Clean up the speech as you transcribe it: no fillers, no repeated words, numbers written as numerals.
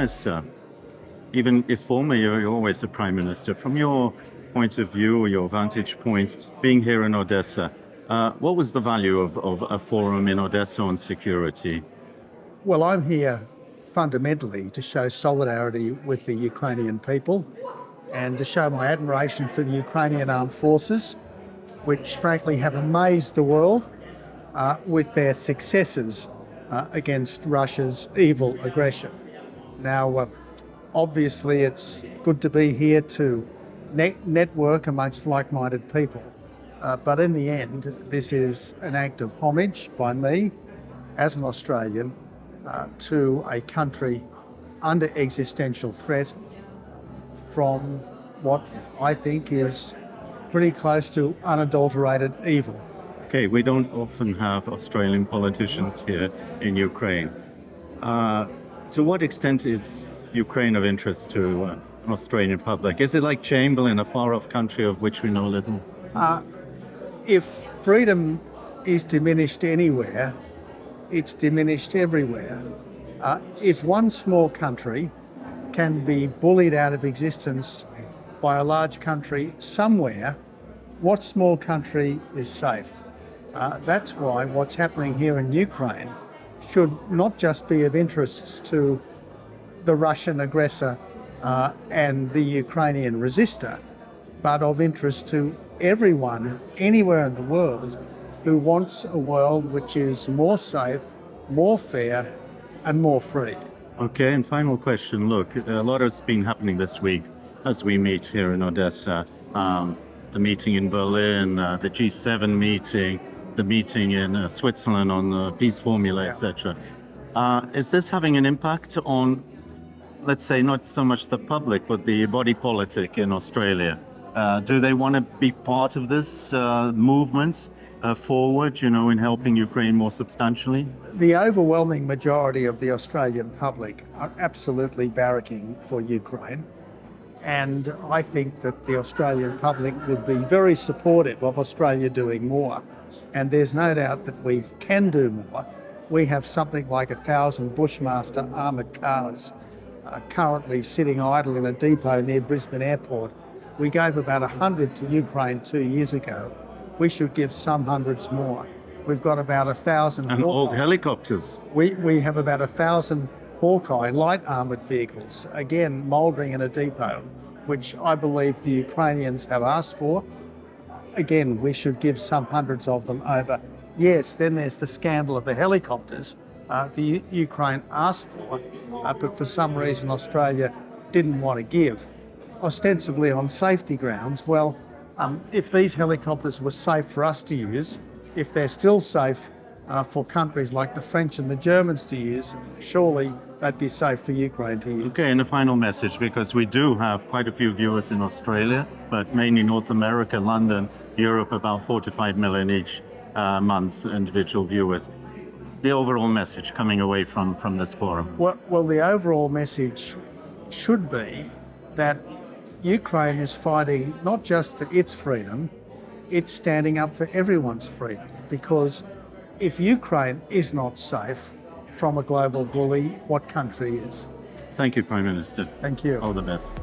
Minister, even if former, you're always a Prime Minister. From your point of view or your vantage point, being here in Odesa, what was the value of a forum in Odesa on security? Well, I'm here fundamentally to show solidarity with the Ukrainian people and to show my admiration for the Ukrainian armed forces, which frankly have amazed the world with their successes against Russia's evil aggression. Now, obviously, it's good to be here to network amongst like-minded people. But in the end, this is an act of homage by me, as an Australian, to a country under existential threat from what I think is pretty close to unadulterated evil. Okay, we don't often have Australian politicians here in Ukraine. To what extent is Ukraine of interest to an Australian public? Is it like Chamberlain, a far-off country of which we know little? If freedom is diminished anywhere, it's diminished everywhere. If one small country can be bullied out of existence by a large country somewhere, what small country is safe? That's why what's happening here in Ukraine should not just be of interest to the Russian aggressor and the Ukrainian resistor, but of interest to everyone, anywhere in the world, who wants a world which is more safe, more fair, and more free. Okay, and final question. Look, a lot has been happening this week as we meet here in Odesa. The meeting in Berlin, the G7 meeting, the meeting in Switzerland on the peace formula, etc. Is this having an impact on, let's say, not so much the public, but the body politic in Australia? Do they want to be part of this movement forward, in helping Ukraine more substantially? The overwhelming majority of the Australian public are absolutely barracking for Ukraine. And I think that the Australian public would be very supportive of Australia doing more. And there's no doubt that we can do more. We have something like 1,000 Bushmaster armoured cars currently sitting idle in a depot near Brisbane Airport. We gave about 100 to Ukraine 2 years ago. We should give some hundreds more. We've got about 1,000 and old helicopters. We have about 1,000 Hawkeye light armoured vehicles, again mouldering in a depot, which I believe the Ukrainians have asked for. Again, we should give some hundreds of them over. Yes, then there's the scandal of the helicopters the Ukraine asked for, but for some reason Australia didn't want to give, ostensibly on safety grounds. Well, if these helicopters were safe for us to use, if they're still safe for countries like the French and the Germans to use, surely they'd be safe for Ukraine to use. Okay, and a final message, because we do have quite a few viewers in Australia, but mainly North America, London, Europe, about 4 to 5 million each month, individual viewers. The overall message coming away from this forum? Well, the overall message should be that Ukraine is fighting not just for its freedom, it's standing up for everyone's freedom. Because if Ukraine is not safe from a global bully, what country is? Thank you, Prime Minister. Thank you. All the best.